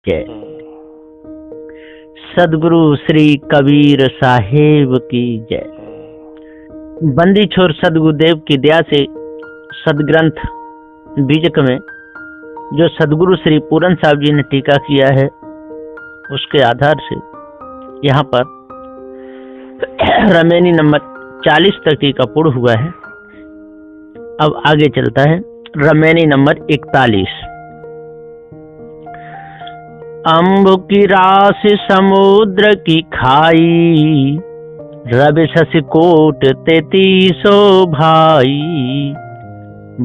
जय। सदगुरु श्री कबीर साहेब की जय। बंदी छोर सदगुरुदेव की दया से सदग्रंथ बीजक में जो सदगुरु श्री पूरन साहब जी ने टीका किया है, उसके आधार से यहाँ पर रमेनी नंबर 40 तक टीका पूर्ण हुआ है। अब आगे चलता है रमेनी नंबर 41। अम्ब की रास समुद्र की खाई, रवि शशि कोट 33 भाई।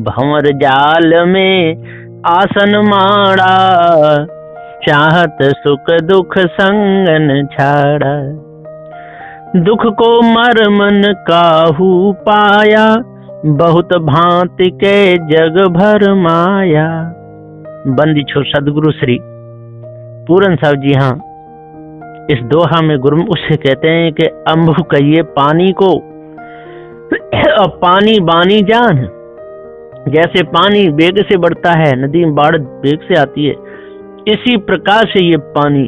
भंवर जाल में आसन माड़ा, चाहत सुख दुख संगन छाड़ा। दुख को मरमन काहू पाया, बहुत भांति के जग भर माया। बंदी छोर सदगुरु श्री पूरन साहब जी हाँ इस दोहा में गुरुमुख से कहते हैं कि अम्बु कहिए पानी को और पानी बानी जान। जैसे पानी वेग से बढ़ता है, नदी में बाढ़ वेग से आती है, इसी प्रकार से ये पानी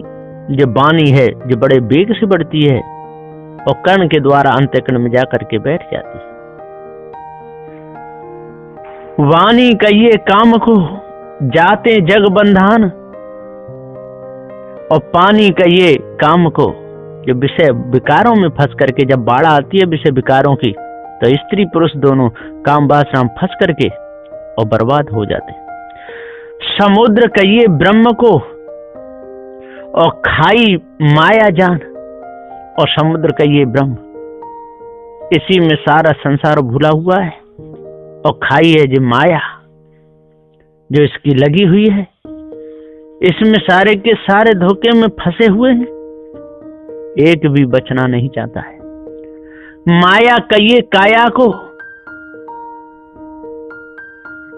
जो बानी है जो बड़े वेग से बढ़ती है और कर्ण के द्वारा अंतःकरण में जाकर के बैठ जाती है। वाणी कहिए काम को जाते जग बंधान, और पानी कहिए काम को जो विषय विकारों में फंस करके जब बाढ़ आती है विषय विकारों की, तो स्त्री पुरुष दोनों काम वासना में फंस करके और बर्बाद हो जाते हैं। समुद्र कहिए ब्रह्म को और खाई माया जान, और समुद्र कहिए ब्रह्म, इसी में सारा संसार भूला हुआ है, और खाई है जो माया जो इसकी लगी हुई है, इसमें सारे के सारे धोखे में फंसे हुए हैं, एक भी बचना नहीं चाहता है। माया कहिए काया को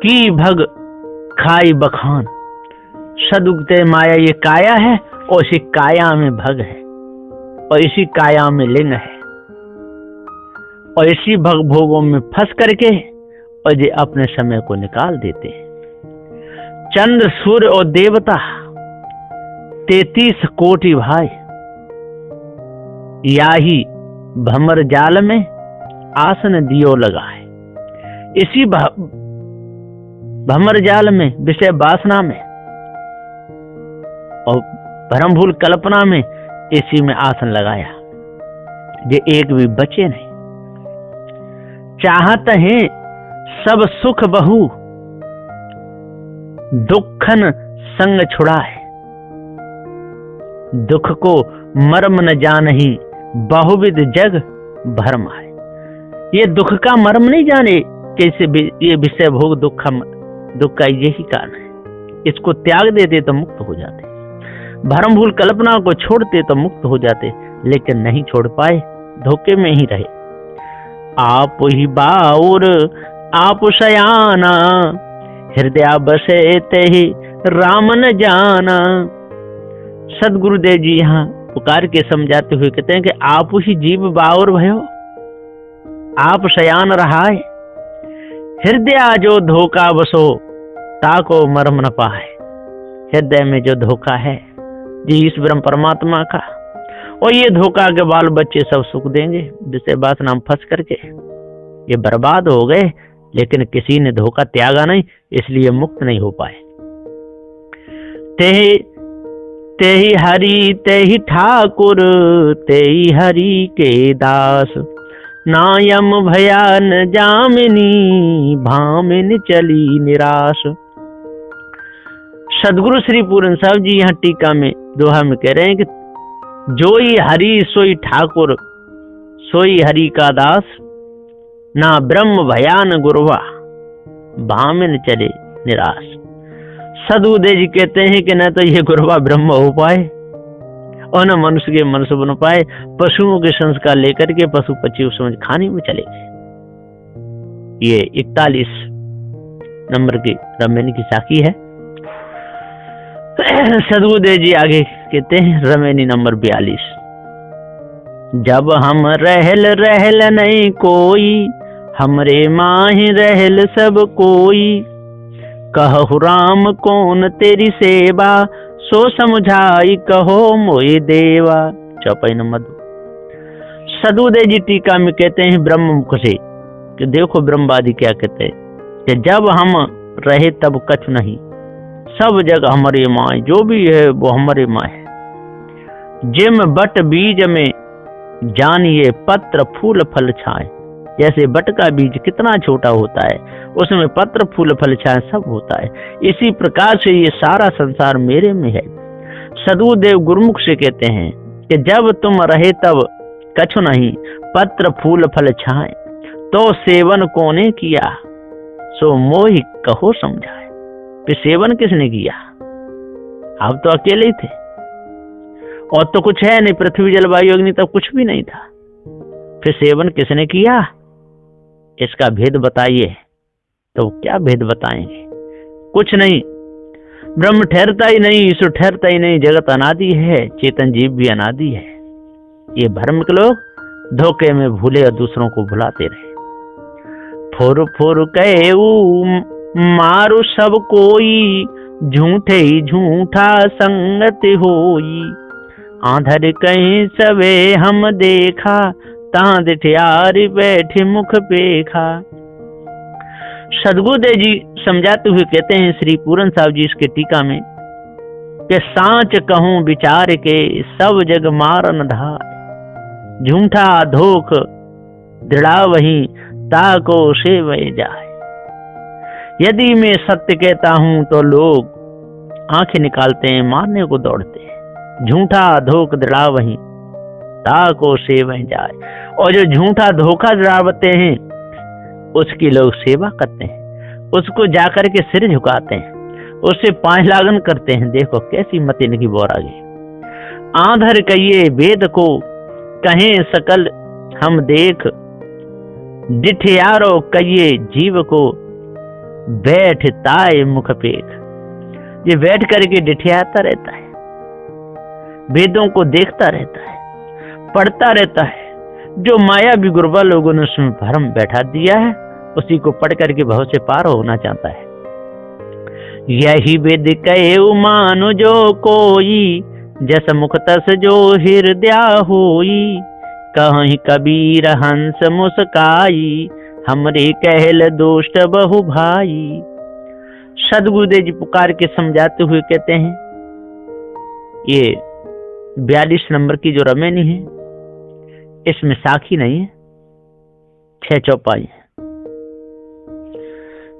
की भग खाई बखान। सदुगते माया ये काया है और इसी काया में भग है और इसी काया में लिंग है, और इसी भग भोगों में फंस करके और ये अपने समय को निकाल देते हैं। चंद्र सूर्य और देवता 33 कोटि भाई, याही भंवर जाल में आसन दियो लगाए। इसी भंवर जाल में विषय वासना में और भ्रम भूल कल्पना में इसी में आसन लगाया, ये एक भी बचे नहीं। चाहत है सब सुख बहु, दुखन संग छुड़ाए। दुख को मर्म न जानही, बहुविध जग भरम आए। ये दुख का मर्म नहीं जाने कैसे ये विषय भोग दुख का यही कारण है। इसको त्याग देते तो मुक्त हो जाते, भरम भूल कल्पना को छोड़ते तो मुक्त हो जाते, लेकिन नहीं छोड़ पाए, धोखे में ही रहे। आप ही बाउर आप सयाना, हृदय बसे ते ही राम न जाना। सदगुरुदेव जी यहाँ पुकार के समझाते हुए कहते हैं कि आप ही जीव बाउर भयो, आप शयान रहाय। हृदय जो धोखा बसो, ताको मर्म न पाए। हृदय में जो धोखा है जी इस ब्रह्म परमात्मा का, और ये धोखा के बाल बच्चे सब सुख देंगे, जिससे वासना में फंस करके ये बर्बाद हो गए, लेकिन किसी ने धोखा त्यागा नहीं, इसलिए मुक्त नहीं हो पाए। तेहि हरि तेहि ठाकुर, तेहि हरि के दास। नायम भयान जामिनी, भामिन चली निराश। सदगुरु श्री पूरन साहब जी यहाँ टीका में दोहा में कह रहे हैं कि जोई हरि सोई ठाकुर, सोई हरि का दास। ना ब्रह्म भयान गुरुवा, भामिन चले निराश। सदगुरुदेव जी कहते हैं कि न तो ये गुरुवा ब्रह्म हो पाए और न मनुष्य के मनुष्य बन पाए। पशुओं के संस्कार लेकर के पशु पक्षी उस समझ खाने में चले गए। ये 41 नंबर की रमेनी की साखी है। सदगुरुदेव जी आगे कहते हैं रमेनी नंबर 42। जब हम रहल रहल नहीं कोई, हमरे माही रहल सब कोई। कहु राम कौन तेरी सेवा, सो समझाई कहो मोहि देवा। चौपाई नंबर 2। सदुदेव जी टीका में कहते हैं ब्रह्म मुख से कि देखो ब्रह्मवादी क्या कहते हैं कि जब हम रहे तब कछु नहीं, सब जगह हमारे माँ, जो भी है वो हमारे माँ है। जिम बट बीज में जानिए पत्र फूल फल छाए। जैसे बट का बीज कितना छोटा होता है, उसमें पत्र फूल फल छाए सब होता है, इसी प्रकार से ये सारा संसार मेरे में है। सदुदेव गुरुमुख से कहते हैं कि जब तुम रहे तब कछु नहीं, पत्र फूल फल छाए, तो सेवन कोने किया, सो मोहि कहो समझाए। फिर सेवन किसने किया? आप तो अकेले ही थे, और तो कुछ है नहीं, पृथ्वी जल वायु अग्नि तब कुछ भी नहीं था। फिर सेवन किसने किया? इसका भेद बताइए। तो क्या भेद बताएंगे? कुछ नहीं। ब्रह्म ठहरता ही नहीं, ईश्वर ठहरता ही नहीं, जगत अनादि है, चेतन जीव भी अनादि है। ये भ्रम के लोग धोखे में भूले और दूसरों को भुलाते रहे। फुर फुर कहेऊ मारू सब कोई, झूठे ही झूठा संगत होई। आंधर कहीं सवे हम देखा, तांद ठियारी बैठे मुख पेखा। सदगुरुदेव जी समझाते हुए कहते हैं श्री पूरन साहब जी इसके टीका में कि सांच कहूं विचार के, सब जग मारन धार। झूठा धोख दृढ़ा वही, ताको से वह जाए। यदि मैं सत्य कहता हूं तो लोग आंखें निकालते हैं, मारने को दौड़ते हैं। झूठा धोख दृढ़ा वही, ताको से वह जाए। और जो झूठा धोखा दृढ़ावते हैं उसकी लोग सेवा करते हैं, उसको जाकर के सिर झुकाते हैं, उससे पांच लागन करते हैं। देखो कैसी मत इनकी बोर आ गई। आंधर कहिए वेद को, कहें सकल हम देख। डिठियारो कहिए जीव को, बैठताए मुख पेख। ये बैठ करके डिठियाता रहता है, वेदों को देखता रहता है, पढ़ता रहता है। जो माया भी गुरुबा लोगों ने उसमें भ्रम बैठा दिया है, उसी को पढ़ करके बहुत से पार होना चाहता है। यही वेद कहे मानो जो कोई, जस मुख तस जो हृदय होई। कहीं कबीर हंस मुस्काई, हमरे कहल दुष्ट बहु भाई। सदगुरुदेव जी पुकार के समझाते हुए कहते हैं, ये 42 नंबर की जो रमेनी है इसमें साखी नहीं है, 6 चौपाई है।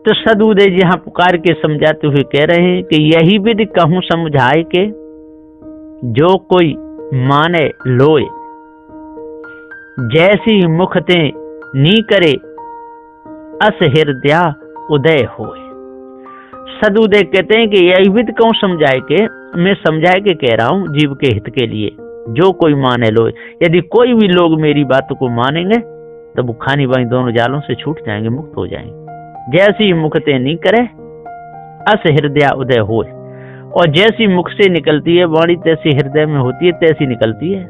तो सदगुरुदेव जी यहाँ पुकार के समझाते हुए कह रहे हैं कि यही विधि कहूं समझाए के, जो कोई माने लोए। जैसी मुखते नी करे, अस हृदय उदय होए। सदगुरुदेव कहते हैं कि यही विधि कहूं समझाए के, मैं समझाए के कह रहा हूं जीव के हित के लिए। जो कोई माने लोए, यदि कोई भी लोग मेरी बात को मानेंगे तो वो खानी बाई दोनों जालों से छूट जाएंगे, मुक्त हो जाएंगे। जैसी मुखते नहीं करे, अस हृदय उदय होए। और जैसी मुख से निकलती है वाणी, तैसी हृदय में होती है, तैसी निकलती है।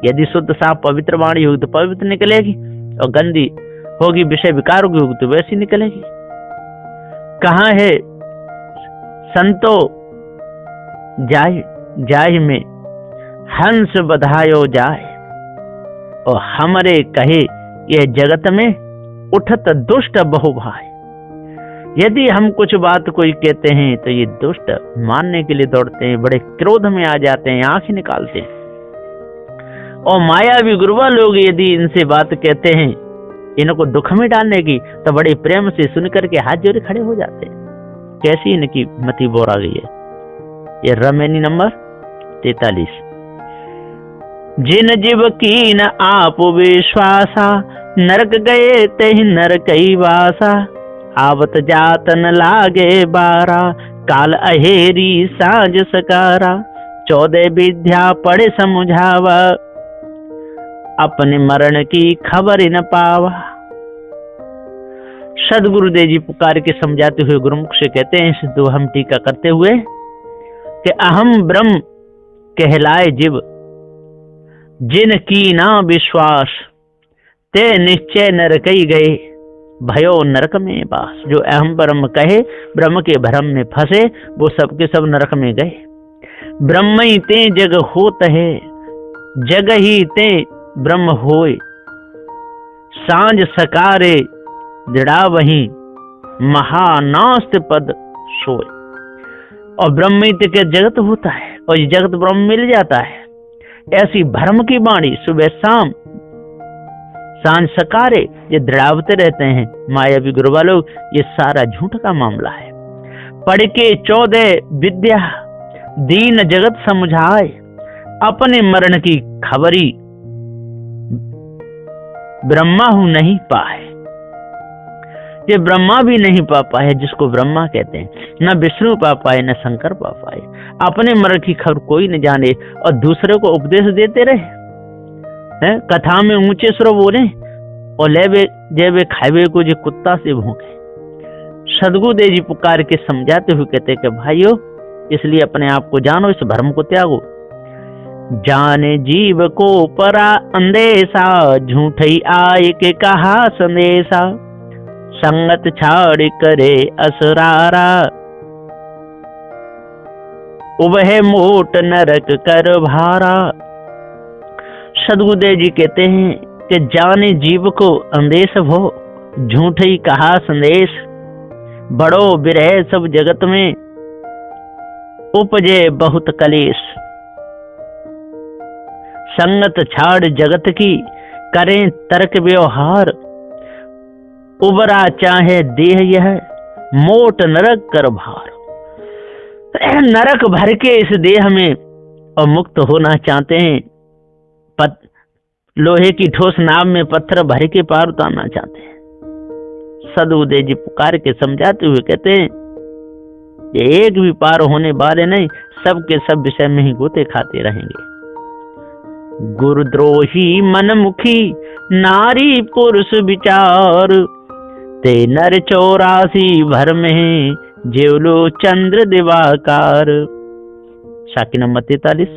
यदि शुद्ध साफ पवित्र वाणी होगी तो पवित्र निकलेगी, और गंदी होगी विषय विकार होगी तो वैसी निकलेगी। कहाँ है संतो जाय जाय में हंस बधायो जाए, और हमरे कहे ये जगत में उठत दुष्ट बहु भाई। यदि हम कुछ बात कोई कहते हैं तो ये दुष्ट मानने के लिए दौड़ते हैं, बड़े क्रोध में आ जाते हैं, आंखें निकालते हैं। और मायावी गुरुवा लोग यदि इनसे बात कहते हैं इनको दुख में डालने की, तो बड़े प्रेम से सुनकर के हाथ जोड़े खड़े हो जाते हैं। कैसी इनकी मति बोर आ गई है। ये रमेनी नंबर 43। जिन जीव की न आप विश्वासा, नरक गए तहि नरक ही वासा। आवत जात न लागे बारा, काल अहेरी साँझ सकारा। 14 विद्या पढ़े समझावा, अपने मरण की खबर न पावा। सदगुरुदेव जी पुकार के समझाते हुए गुरुमुख से कहते हैं इस दोहम टीका करते हुए कि अहम ब्रह्म कहलाए जीव, जिन की ना विश्वास, ते निश्चय नरकई गए, भयो नरक में बास। जो अहम ब्रह्म कहे, ब्रह्म के भ्रम में फंसे, वो सबके सब नरक में गए। ब्रह्म ही ते जग होत है, जग ही ते ब्रह्म होय। सांझ सकारे दृढ़ा वही, महानास्त पद सोय। और ब्रह्म ही ते जगत होता है और ये जगत ब्रह्म मिल जाता है। ऐसी भ्रम की वाणी सुबह शाम सांझ सकारे ये दृढ़ावते रहते हैं मायावी गुरु वालों। ये सारा झूठ का मामला है। पढ़ के 14 विद्या दीन जगत समझाए, अपने मरण की खबरी ब्रह्मा हूं नहीं पाए। ये ब्रह्मा भी नहीं पा पाए जिसको ब्रह्मा कहते हैं, न विष्णु पा पाए न शंकर पा पाए। अपने मरण की खबर कोई न जाने और दूसरे को उपदेश देते रहे। कथा में ऊंचे स्वर बोले और लेवे जेवे खावे को जो कुत्ता से भूखे। सदगुरुदेव जी पुकार के समझाते हुए कहते कि भाइयों, इसलिए अपने आप को जानो, इस भ्रम को त्यागो। जाने जीव को परा अंदेशा, झूठी आय के कहा संदेशा। संगत छाड़ करे असरारा, उबह मोट नरक कर भारा। सदगुरुदेव जी कहते हैं कि जाने जीव को अंदेश हो, झूठी कहा संदेश। बड़ो बिरह सब जगत में, उपजे बहुत कलेश। संगत छाड़ जगत की, करें तर्क व्यवहार। उबरा चाहे देह यह, मोट नरक कर भार। नरक भर के इस देह में और मुक्त होना चाहते हैं। लोहे की ठोस नाव में पत्थर भर के पार उतारना चाहते हैं। सदगुरुदेव जी पुकार के समझाते हुए कहते हैं, ये एक भी पार होने वाले नहीं, सबके सब विषय में ही गोते खाते रहेंगे। गुरुद्रोही मनमुखी, नारी पुरुष विचार। ते नर 84 भर में, जेवलो चंद्र दिवाकार। साखी नंबर 43।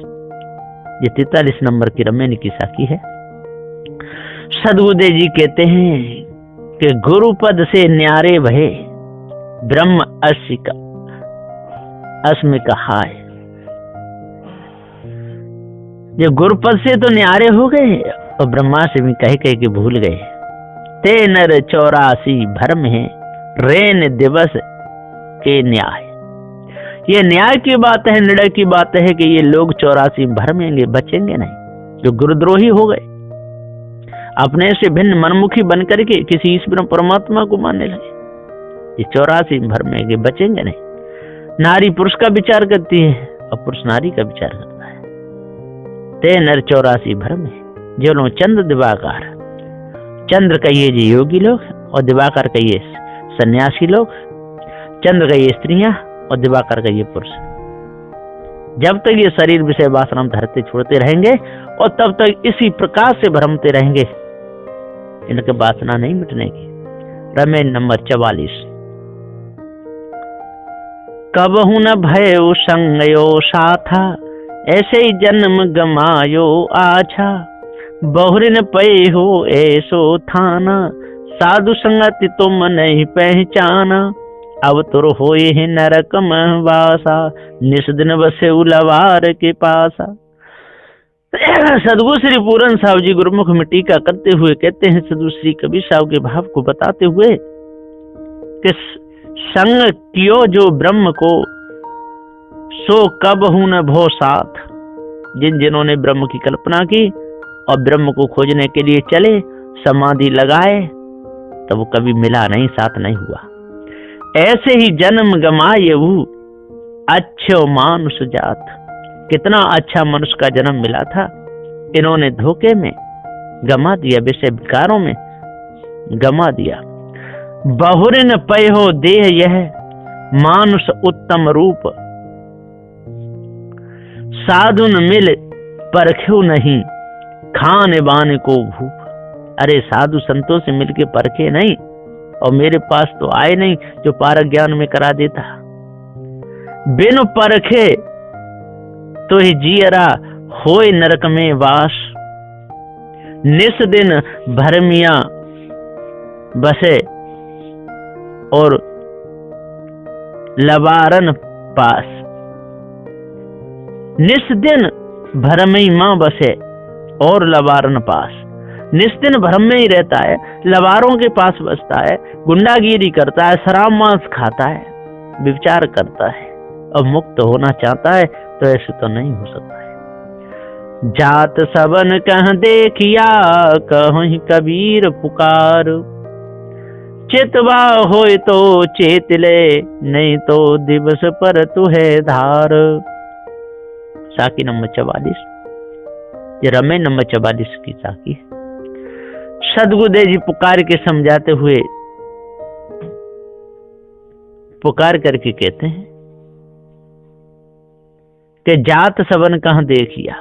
ये 43 नंबर की रमेन की साखी है। सदगुरुदेव जी कहते हैं कि गुरु पद से न्यारे भये, ब्रह्म अस्म कहा है। ये गुरुपद से तो न्यारे हो गए और ब्रह्मा से भी कह के भूल गए। ते नर 84 भरम है, रेन दिवस के न्याय। ये न्याय की बात है, निर्णय की बात है कि ये लोग 84 भरमेंगे, बचेंगे नहीं। जो गुरुद्रोही हो गए, अपने से भिन्न मनमुखी बनकर के किसी ईश्वर परमात्मा को मानने लगे, ये 84 भरमेंगे, बचेंगे नहीं। नारी पुरुष का विचार करती है और पुरुष नारी का विचार करता है। ते नर 84 भरम है, जो लोग चंद्र दिवाकर। चंद्र कहिए जी योगी लोग और दिवाकर कहिए सन्यासी लोग। चंद्र कहिए स्त्रियां और दिवाकर कहिए पुरुष। जब तक ये शरीर विषय वासना धरते छोड़ते रहेंगे और तब तक इसी प्रकार से भ्रमते रहेंगे, इनके वासना नहीं मिटने की। रमेन नंबर 44। कबहु न भयो संगयो साथा, ऐसे ही जन्म गमायो आछा। बहुरिन पै हो ऐसो थाना, साधु संगति तुम नहीं पहचाना। अब तुर होए है नरक में वासा, निस दिन बसे उलवार के पासा। सदगुरु श्री पूरन साहब जी गुरुमुख में टीका करते हुए कहते हैं, सदगुरु श्री कबीर साहब के भाव को बताते हुए कि संग कियो जो ब्रह्म को, सो कब हूं न भो साथ। जिन्होंने ब्रह्म की कल्पना की और ब्रह्म को खोजने के लिए चले, समाधि लगाए, तब वो कभी मिला नहीं, साथ नहीं हुआ। ऐसे ही जन्म गमाए वो, अच्छो मानुष जात। कितना अच्छा मनुष्य का जन्म मिला था, इन्होंने धोखे में गमा दिया, विषय विकारों में गमा दिया। बहुरिन पय हो देह यह, मानुष उत्तम रूप। साधुन मिल परख्यो नहीं, खाने बाने को भूप। अरे साधु संतों से मिलके परखे नहीं और मेरे पास तो आए नहीं जो पारक ज्ञान में करा देता। बिन परखे तो ही जियरा होए नरक में वास। निस दिन भरमिया बसे और लबारन पास। निस दिन भरम ही माँ बसे और लबारन पास। निस दिन भरम में ही रहता है, लबारों के पास बसता है, गुंडागिरी करता है, शराब मांस खाता है, विचार करता है और मुक्त होना चाहता है, तो ऐसे तो नहीं हो सकता है। जात सबन कह देखिया कहीं कबीर पुकार, चितवा होए तो चेत ले नहीं तो दिवस पर तुहे धार। साकी नंबर 44, ये रमे नंबर 44 की साकी है। सदगुरुदेव जी पुकार के समझाते हुए पुकार करके कहते हैं कि जात सबन कहां देखिया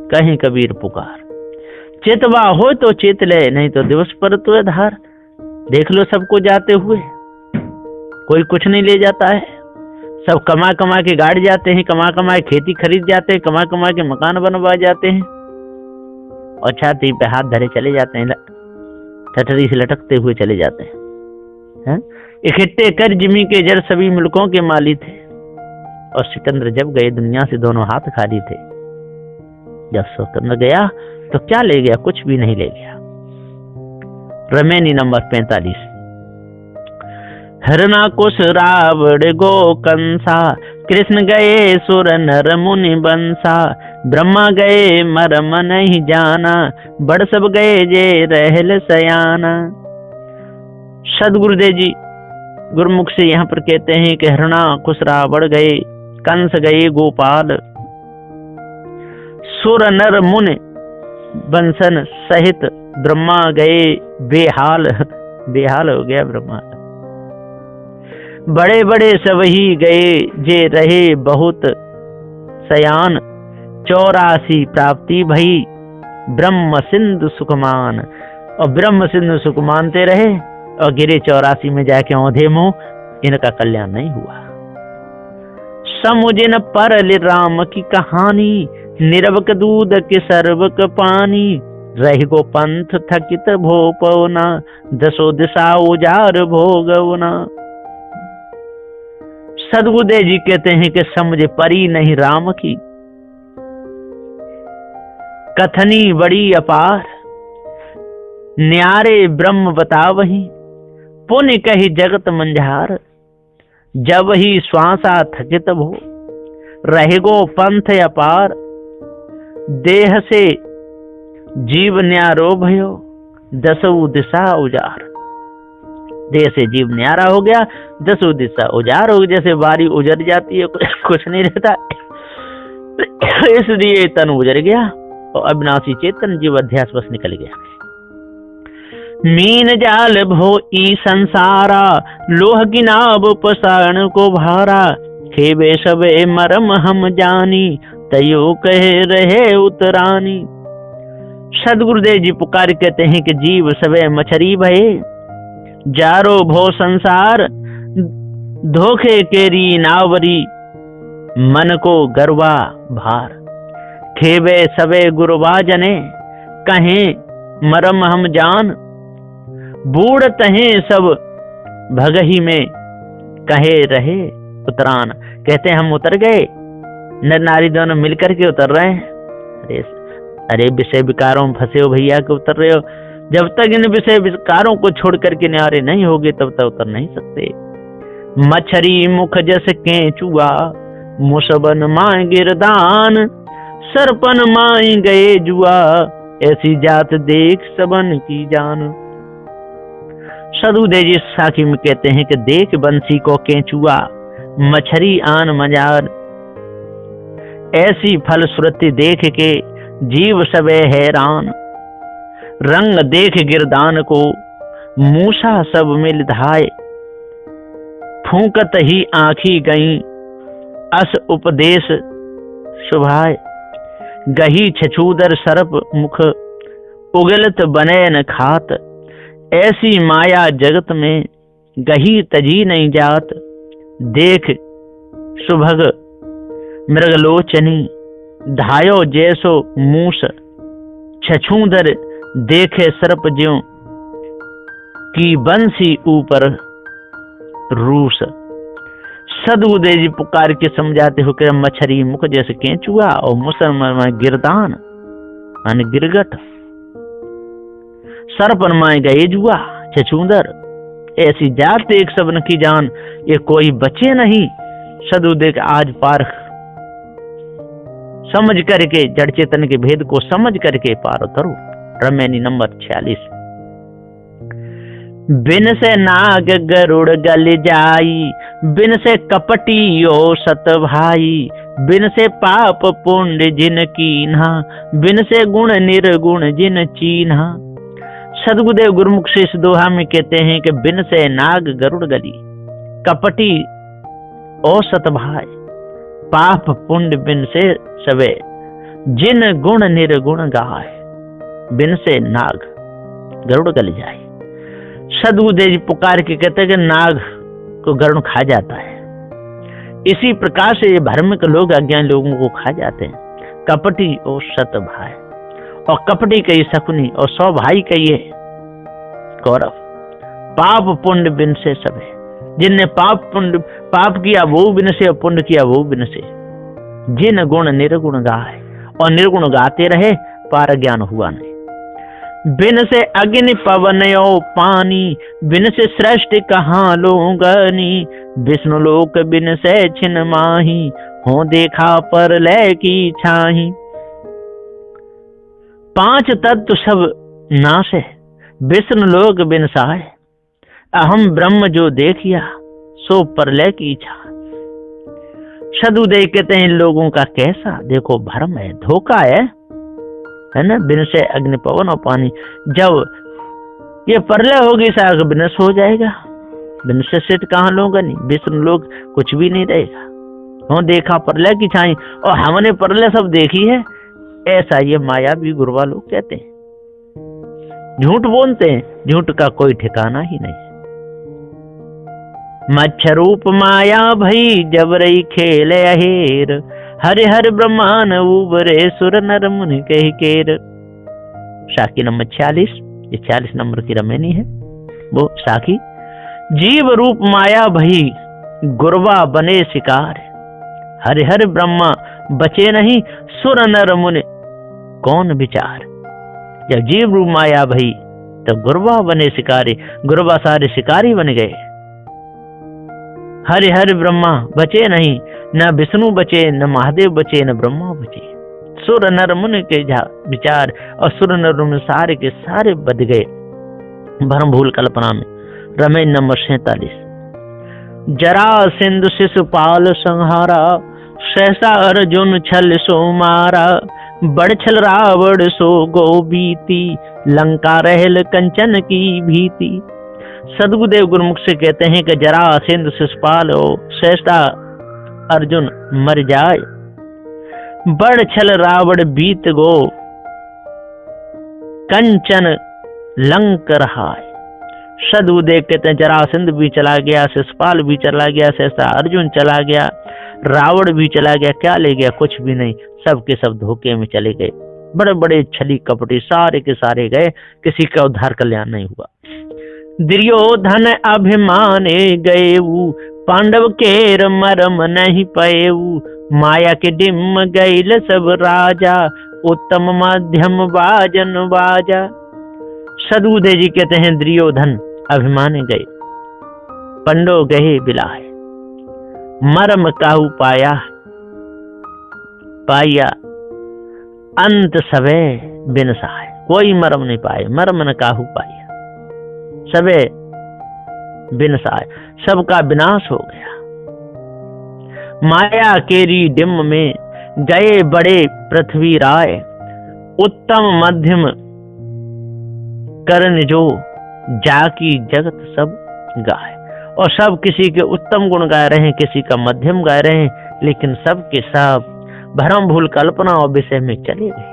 कहीं कबीर पुकार, चेतवा हो तो चेत ले नहीं तो दिवस पर तो धार। देख लो सबको जाते हुए, कोई कुछ नहीं ले जाता है, सब कमा कमा के गाड़ी जाते हैं, कमा कमा के खेती खरीद जाते हैं, कमा कमा के मकान बनवा जाते हैं और छाती पे हाथ धरे चले जाते हैं, ठठरी से लटकते हुए चले जाते हैं। इकट्ठे कर जिमी के जर सभी मुल्कों के माली थे, और सिकंदर जब गए दुनिया से दोनों हाथ खाली थे। जब सिकंदर गया तो क्या ले गया? कुछ भी नहीं ले गया। रमेनी नंबर 45, हरना कुश रावण गो कंसा, कृष्ण गए सुर नर मुनि बंसा, ब्रह्मा गए मरम नहीं जाना, बड़ सब गए जे रहल सयाना। सदगुरुदेव जी गुरुमुख से यहाँ पर कहते हैं कि हरना कुश रावण गए, कंस गए गोपाल, सुर नर मुनि बंसन सहित ब्रह्मा गए बेहाल। बेहाल हो गया ब्रह्मा। बड़े बड़े सब ही गए जे रहे बहुत सयान, 84 प्राप्ति भई ब्रह्म सिंधु सुखमान। और ब्रह्म सिंधु सुख मानते रहे और गिरे 84 में जाके औंधे मुंह, इनका कल्याण नहीं हुआ। समुझन पर राम की कहानी, निरवक दूध के सर्वक पानी, रही गो पंथ थकित भो पवना, दसो दिशा उजार भोगवना। सदगुरुदेव जी कहते हैं कि समझ परी नहीं राम की कथनी बड़ी अपार, न्यारे ब्रह्म बतावही पुण्य कही जगत मंझार। जब ही श्वासा थकित भो रहेगो पंथ अपार, देह से जीव न्यारो भयो दसो दिशा उजार। देह से जीव न्यारा हो गया, दसो दिशा उजार हो गई। जैसे बारी उजर जाती है, कुछ नहीं रहता, इसलिए तन उजर गया और अविनाशी चेतन जीव अध्यास बस निकल गया। मीन जाल भो ई संसारा, लोह की नाव पसारण को भारा, खेबे सबे मरम हम जानी, तयो कह रहे उतरानी। सदगुरुदेव जी पुकार कहते हैं कि जीव सबे मछरी भये, जारो भो संसार धोखे केरी नावरी, मन को गरवा भार। खेबे सबे गुरुवा जने, कहें मरम हम जान, बूढ़ तहे सब भगही में, कहे रहे उतरान। कहते हैं हम उतर गए, नर नारी दोनों मिलकर के उतर रहे हैं। अरे विषय विकारों में फंसे हो भैया के उतर रहे हो। जब तक इन विषय विकारों को छोड़ करके न्यारे नहीं होगे तब तक उतर नहीं सकते। मछरी मुख जस केंचुआ, मुसबन मां गिरदान, सरपन माई गए जुआ, ऐसी जात देख सबन की जान। सदगुरुदेव जी साखी में कहते हैं कि देख बंसी को केंचुआ, मछरी आन मजार। ऐसी फल श्रुति देख के जीव सबे हैरान, रंग देख गिरदान को मूसा सब मिल धाय। फूंकत ही आँखी गई अस उपदेश शुभाय, गही छछूदर सर्प मुख उगलत बने न खात। ऐसी माया जगत में गही तजी नहीं जात, देख सुभग मृगलोचनी धायो जैसो मूस। छछूंदर देखे सर्प ज्यों की बंसी ऊपर रूस। सदगुरुदेव जी पुकार के समझाते हो कि मछरी मुख जैसे केंचुआ और मुसलमान में गिरदान यानी गिरगट, सरपन माए गए जुआ छछूंदर, ऐसी जात एक सबन की जान, ये कोई बचे नहीं। सदगुरुदेव आज पार समझ करके जड़ चेतन के भेद को समझ करके पार उतरो। रमेनी नंबर 46। बिन से नाग गरुड़ गल जाई, बिन से कपटी ओ सत भाई, बिन से पाप पुण्य जिन कीन्हा, बिन से गुण निर्गुण जिन चीन्हा। सदगुरुदेव गुरुमुख से इस दोहा में कहते हैं कि बिन से नाग गरुड़ गली, कपटी ओ सत भाई, पाप पुण्य बिन से सवे, जिन गुण निर्गुण गाय, बिन से नाग गरुड़ गल जाए। सदगुरुदेव जी पुकार के कहते हैं कि नाग को गरुड़ खा जाता है। इसी प्रकार से ये धार्मिक लोग अज्ञानी लोगों को खा जाते हैं। कपटी और सत भाई, और कपटी कही शकुनी और 100 भाई कहिए कौरव। पाप पुण्य बिन से सबे, जिनने पाप किया वो बिन से और पुण्य किया वो बिन से, जिन गुण निर्गुण गाए और निर्गुण गाते रहे पार ज्ञान हुआ नहीं। बिन से अग्नि पवन और पानी, बिन से श्रेष्ठ कहाँ लोगनी, विष्णु लोक बिन से छिन माही, हो देखा पर लय की छाही। 5 तत्व सब नाश है, विष्णु लोक बिन साय, अहम ब्रह्म जो देखिया सो परलय की इच्छा। सदगुरुदेव कहते हैं इन लोगों का कैसा देखो भ्रम है, धोखा है ना। बिन से अग्नि पवन और पानी, जब ये परलय होगी साग विनश हो जाएगा। बिन से सिट कहाँ लोग नहीं, विष्णु लोग कुछ भी नहीं रहेगा। हो देखा परलय की छाई, और हमने परलय सब देखी है, ऐसा ये माया भी गुरुवा लोग कहते हैं। झूठ बोलते हैं, झूठ का कोई ठिकाना ही नहीं। मच्छरूप माया भई जब रही खेले अहेर, हरे हर ब्रह्मांड उबरे सुर नर मुनि कह केर। साखी नंबर 46, ये 40 नंबर की रमेनी है वो साखी। जीव रूप माया भई गुरवा बने शिकार, हरि हर ब्रह्मा बचे नहीं सुर नर मुनि कौन विचार। जब जीव रूप माया भई तो गुरवा बने शिकारी, गुरवा सारे शिकारी बन गए। हरि हरि ब्रह्मा बचे नहीं, न विष्णु बचे, न महादेव बचे, न ब्रह्मा बचे। सुर नर मुनि के विचार, और सुर नर मुनि सारे के सारे बद गए भ्रम भूल कल्पना में। रमेश नंबर 47। जरा सिंधु शिशुपाल संहारा, सहसा अर्जुन छल सो मारा, बड़ छल रावण सो गो बीती, लंका रहल कंचन की भीति। सदगुरुदेव गुरुमुख से कहते हैं कि जरा सिंधु शिशुपाल और श्रेष्ठा अर्जुन मर जाए, बड़ छल रावण बीत गो, कंचन लंक रहाय। सदगुरुदेव कहते हैं जरासंध भी चला गया, शिशुपाल भी चला गया, श्रेष्ठा अर्जुन चला गया, रावण भी चला गया, क्या ले गया? कुछ भी नहीं, सब के सब धोखे में चले गए। बड़े बड़े छली कपटी सारे के सारे गए, किसी का उद्धार कल्याण नहीं हुआ। दुर्योधन अभिमाने गएऊ, पांडव केर मरम नहीं पएऊ, माया के डिम गईल सब राजा, उत्तम मध्यम बाजन बाजा। सदगुरुदेव जी कहते हैं दुर्योधन अभिमाने गए, पंडो गए बिलाए, मरम काहू पाया पाया, अंत सवे बिन सहाय। कोई मरम नहीं पाए, मरम न काहू पाया, सबे बिन सहाय, सबका विनाश हो गया। माया केरी डिम में गए बड़े पृथ्वी राय, उत्तम मध्यम करण जो जाकी जगत सब गाय। और सब किसी के उत्तम गुण गा रहे हैं, किसी का मध्यम गा रहे हैं, लेकिन सब के सब भ्रम भूल कल्पना और विषय में चले गए।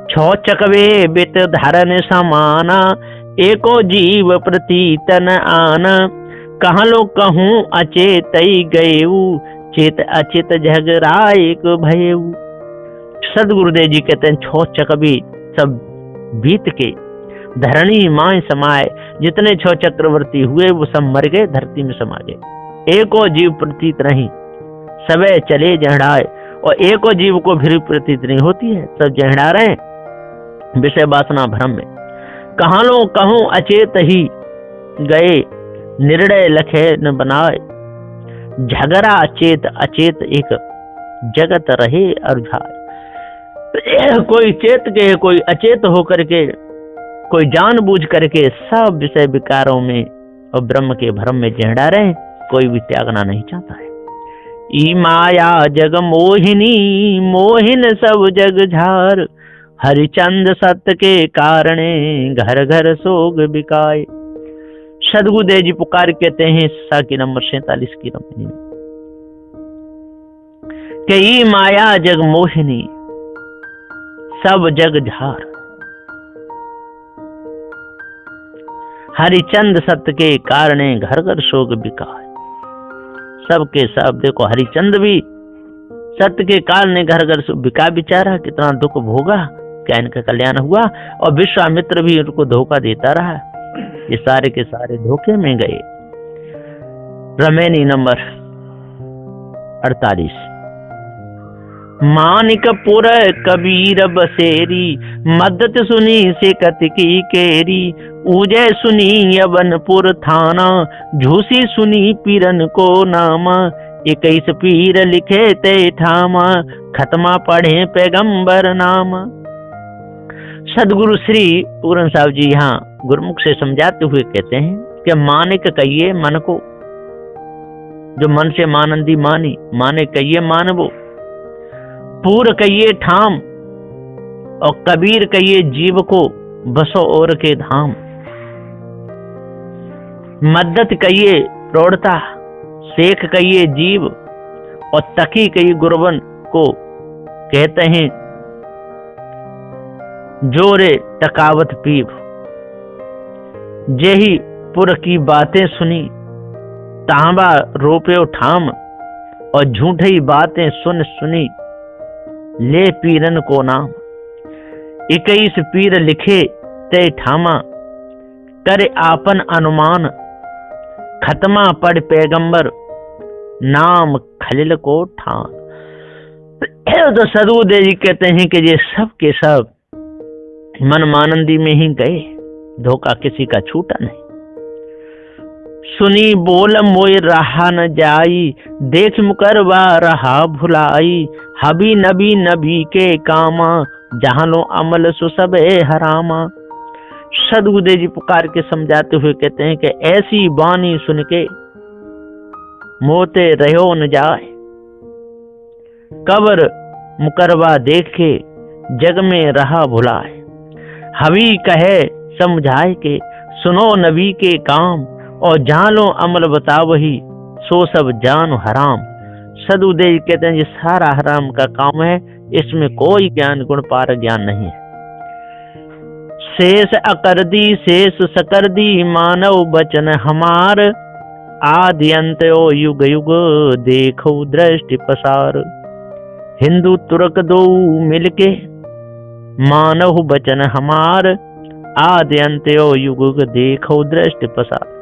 छो चकवे बित धारण समाना, एको जीव प्रति तन आना, कहाँ लो कहूँ अचेत गएऊ, चेत अचेत झगराए भयऊ। सदगुरुदेव जी कहते हैं छो चकवे सब बीत के धरणी माए समाए, जितने छो चक्रवर्ती हुए वो सब मर गए, धरती में समा गए। एको जीव प्रतीत नहीं, सबे चले जहड़ाए। और एको जीव को भी प्रतीत नहीं होती है, सब जहड़ा रहे विषय वासना भ्रम में। कहाँ लो कहूं अचेत ही गए, निर्णय लखे न बनाए। झगड़ा चेत अचेत एक, जगत रहे अरुझाए। कोई चेत के, कोई अचेत होकर के, कोई जानबूझ करके सब विषय विकारों में और ब्रह्म के भ्रम में जहड़ा रहे, कोई भी त्यागना नहीं चाहता है। ई माया जग मोहिनी, मोहिन सब जग झार। हरिचंद सत्य के कारणे, घर घर सोग बिकाए। सदगुरुदेव जी पुकार कहते हैं साकी नंबर 47 की रमनी में कि ई माया जग मोहिनी, सब जग झार। हरिचंद सत्य के कारणे, घर घर सोग बिकाए। सबके सब देखो, हरिचंद भी सत्य के कारण ने घर घर बिका, बिचारा कितना दुख भोगा, क्या इनका कल्याण हुआ। और विश्वामित्र भी उनको धोखा देता रहा, ये सारे के सारे धोखे में गए। रमेनी नंबर 48। मानिकपुर कबीर बसेरी, मदद सुनी से कतिकी केरी। ऊजय सुनी यवनपुर थाना, झूसी सुनी पीरन को नामा। 21 पीर लिखे ते ठामा, खत्मा पढ़े पैगंबर नामा। सदगुरु श्री पूरन साहब जी यहाँ गुरुमुख से समझाते हुए कहते हैं कि मानिक कहिए मन को, जो मन से मानंदी मानी, माने कहिए मानवो। पूर कहिए ठाम, और कबीर कहिए जीव को, बसो और के धाम। मद्दत कहिए प्रौढ़ता, शेख कहिए जीव, और तकी कहिए गुरबन को। कहते हैं जोरे टकावत पीव। जेही पुर की बातें सुनी, तांबा रोपे ठाम। और झूठी बातें सुन सुनी, ले पीरन को नाम। 21 पीर लिखे ते ठामा, करे आपन अनुमान। खत्मा पढ़ पैगंबर, नाम खलिल को ठान। तो सदगुरुदेव जी कहते हैं कि ये सब के सब मन मानंदी में ही गए, धोखा किसी का छूटा नहीं। सुनी बोल मोय रहा न जाई, देख मुकरवा रहा भुलाई। हबी नबी के कामा, जहां लो अमल सो सब हरामा। सदगुरुदेव जी पुकार के समझाते हुए कहते हैं कि ऐसी बानी सुन के मोते रहो न जाए। कब्र मुकरवा देख के, जग में रहा भुलाए। हबी कहे समझाए के, सुनो नबी के काम। और जानो अमल बता वही, सो सब जान हराम। सदगुरुदेव कहते हैं ये सारा हराम का काम है, इसमें कोई ज्ञान गुण पार ज्ञान नहीं है। शेष अकर दी शेष सकर दी, मानव बचन हमार। आदि अंत ओ युग युग, देखो दृष्टि पसार। हिंदू तुर्क दो मिलके, मानव बचन हमार। आदि अंत ओ युग युग, देखो दृष्टि पसार।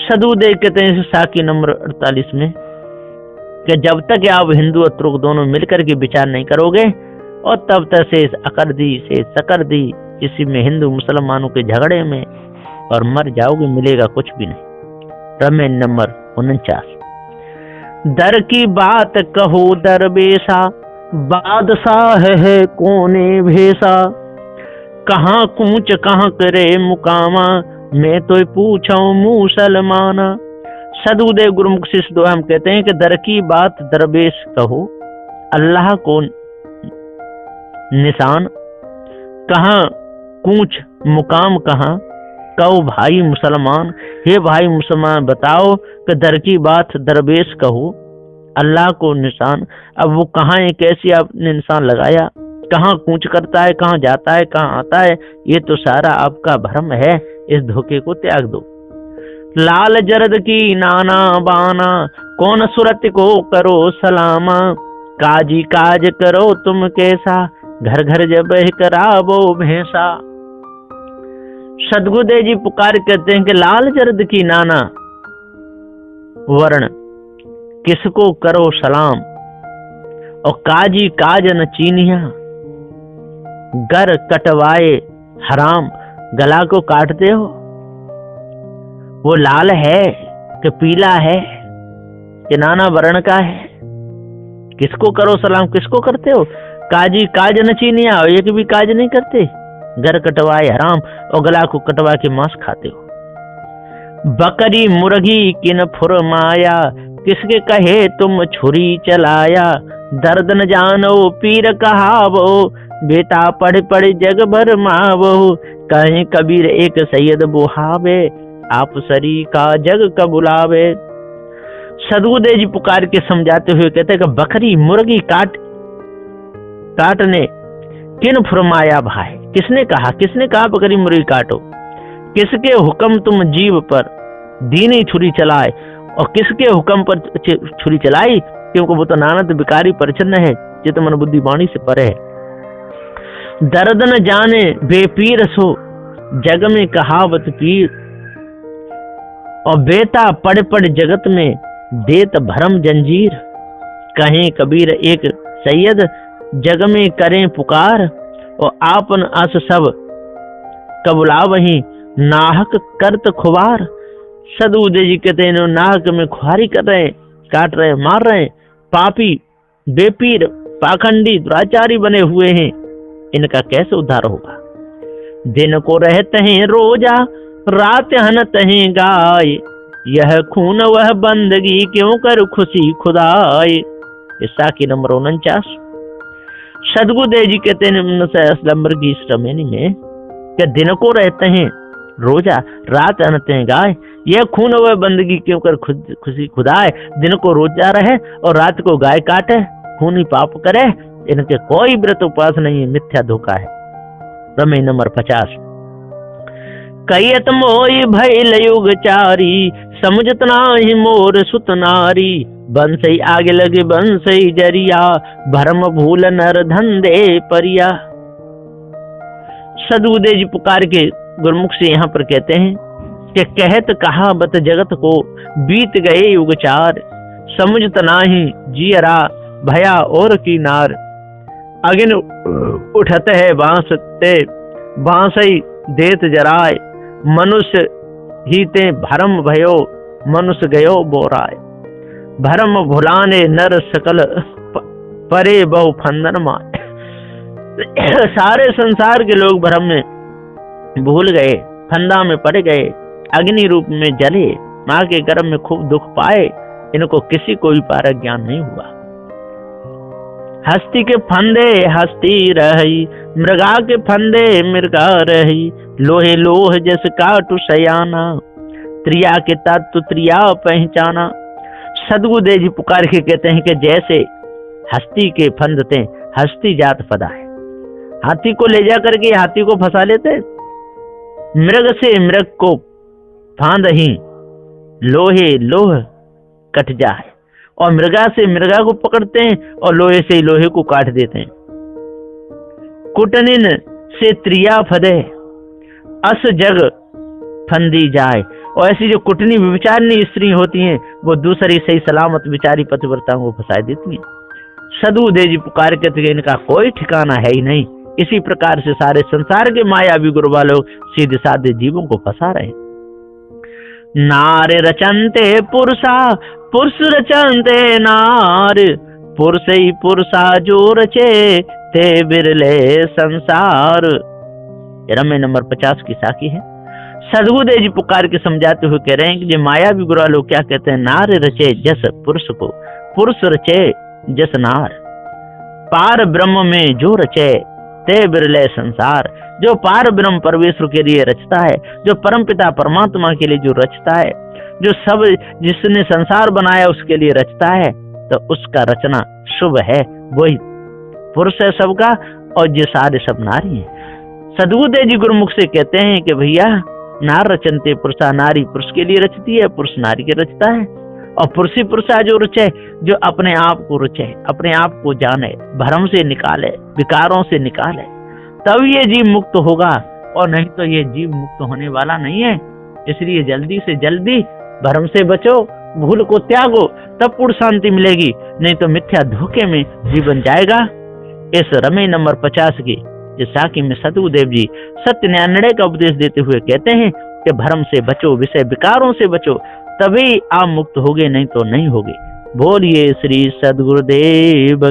सदगुरुदेव कहते हैं साकी नंबर 48 में कि जब तक आप हिंदू और तुर्क दोनों मिलकर के विचार नहीं करोगे, और तब तक शेष अकर दी शेष सकर दी, इसी में हिंदू मुसलमानों के झगड़े में और मर जाओगे, मिलेगा कुछ भी नहीं। रमेन नंबर 49। दर की बात कहो दरबेशा, बादशाह है कोने भेसा। कहाँ कूच कहाँ करे मुकामा, मैं तो पूछा मुसलमाना। सदगुरुदेव गुरुमुख शिष्य दो हम कहते हैं कि दर की बात दरबेश कहो, अल्लाह को निशान। कहाँ कूच मुकाम कहाँ, कहो भाई मुसलमान। हे भाई मुसलमान बताओ कि दर की बात दरबेश कहो, अल्लाह को निशान। अब वो कहाँ है, कैसी आपने निशान लगाया, कहाँ कूच करता है, कहाँ जाता है, कहाँ आता है, ये तो सारा आपका भ्रम है। इस धोखे को त्याग दो। लाल जरद की नाना बाना, कौन सूरत को करो सलामा। काजी काज करो तुम कैसा, घर घर जब करावो भैंसा। सदगुरुदेव जी पुकार कहते हैं कि लाल जरद की नाना, वर्ण किसको करो सलाम, और काजी काज न चीनिया, गर कटवाए हराम। गला को काटते हो, वो लाल है कि पीला है कि नाना वर्ण का है? किसको करो सलाम, किसको करते हो? काजी काज न चीनिया, एक भी काज नहीं करते, घर कटवाए हराम, और गला को कटवा के मांस खाते हो। बकरी मुर्गी किन फुरमाया, किसके कहे तुम छुरी चलाया। दर्द न जानो पीर कहावो, बेटा पढ़ पढ़ जग भर मावो। कहीं कबीर एक सैयद बुहावे, आप सरी का जग का बुलावे। सदगुरुदेव जी पुकार के समझाते हुए कहते कि बकरी मुर्गी काटने किन फरमाया भाई, किसने कहा बकरी मुर्गी काटो? किसके हुक्म तुम जीव पर दीनी छुरी चलाए, और किसके हुक्म पर छुरी चलाई? क्योंकि वो तो नानद बिकारी परिचन्न है, चित मन बुद्धि वाणी से परे है। दर्द न जाने बेपीर सो, जग में कहावत पीर, और बेटा पड़ पड़ जगत में देत भरम जंजीर। कहें कबीर एक सैयद, जग में करें पुकार, और आपन अस सब कबुला वही नाहक करत खुबार। सदगुरुदेव जी कहते हैं नाहक में खुआरी कर रहे, काट रहे, मार रहे, पापी बेपीर पाखंडी दुराचारी बने हुए हैं, इनका कैसे उद्धार होगा? दिन को रहते हैं रोजा, रात हनत हैं गाय, यह खून वह बंदगी क्यों कर खुशी खुदाए। ईसा की नंबर 49। सदगुरुदेव जी कहते हैं नंबर की श्रमेणी में कि दिन को रहते हैं रोजा, रात हनते हैं गाय, यह खून वह बंदगी क्यों कर खुशी खुदाए। दिन को रोजा रहे और रात को गाय काटे, खून ही पाप करे, इनके कोई व्रत उपवास नहीं है, मिथ्या धोखा है। प्रमेय नंबर 50। कयत मोई भइल युग चारी, समझत नाही मोर सुत नारी। बंसई आगे लगे बंसई जरिया, भरम भूल नर धंधे परिया। सदगुरुदेव जी पुकार के गुरुमुख से यहाँ पर कहते हैं कि कहत कहा बत जगत को, बीत गए युग चार। समझत नाही जियरा भया और की नार। अगिन उठत है बांसते, बांसई देत जराय। मनुष्य ही ते भरम भयो, मनुष्य गयो बोराय। भरम भुलाने नर सकल, परे बहु फंदन माय। सारे संसार के लोग भ्रम में भूल गए, फंदा में पड़ गए, अग्नि रूप में जले, माँ के गर्भ में खूब दुख पाए, इनको किसी को भी पारक ज्ञान नहीं हुआ। हस्ती के फंदे हस्ती रही, मृगा के फंदे मृगा रही। लोहे लोह जस काटु सयाना, त्रिया के तत्व त्रिया पहचाना। सदगुरुदेव जी पुकार के कहते हैं कि जैसे हस्ती के फंद थे, हस्ती जात फदा है। हाथी को ले जा करके हाथी को फंसा लेते, मृग से मृग को फांद ही लोहे लोह कट जाए, और मृगा से मृगा को पकड़ते हैं और लोहे से लोहे को काट देते हैं। कुटनिन से त्रिया फदे, अस जग फंदी जाए। और ऐसी जो कुटनी विचारनी स्त्री होती हैं, वो दूसरी सही सलामत विचारी पतिव्रता को फंसा देती हैं। सदगुरुदेव जी पुकार के थे, इनका कोई ठिकाना है ही नहीं। इसी प्रकार से सारे संसार के मायावी गुरुवा लोग सीधे साधे जीवों को फंसा रहे। नार रचनते पुरुषा, पुरुष रचनते नार। पुरुष ही पुरुषा जो रचे, ते बिरले संसार। रमेय नंबर 50 की साखी है। सदगुरुदेव जी पुकार के समझाते हुए कह रहे हैं कि जो मायावी गुरुवा लोग क्या कहते हैं, नार रचे जस पुरुष को, पुरुष रचे जस नार। पार ब्रह्म में जो रचे, ते बिरले संसार। जो पार ब्रह्म परमेश्वर के लिए रचता है, जो परमपिता परमात्मा के लिए जो रचता है, जो सब जिसने संसार बनाया उसके लिए रचता है, तो उसका रचना शुभ है। वही पुरुष है सबका, और जो सारे सब नारी है। सदगुरुदेव जी गुरुमुख से कहते हैं कि भैया नार रचनते पुरुषा, नारी पुरुष के लिए रचती है, पुरुष नारी के रचता है। और पुरुषी पुरुषा जो रचे, जो अपने आप को रचे, अपने आप को जाने, भ्रम से निकाले, विकारों से निकाले, तब ये जीव मुक्त होगा, और नहीं तो ये जीव मुक्त होने वाला नहीं है। इसलिए जल्दी से जल्दी भ्रम से बचो भूल को त्यागो, तब पूर्ण शांति मिलेगी, नहीं तो मिथ्या धोखे में जीवन जाएगा। इस रमे नंबर 50 की इस साखी में सतगुरुदेव जी सत्य न्याय निर्णय का उपदेश देते हुए कहते हैं कि भ्रम से बचो, विषय विकारों से बचो, तभी आप मुक्त होगे, नहीं तो नहीं होगे। बोलिए श्री सद्गुरुदेव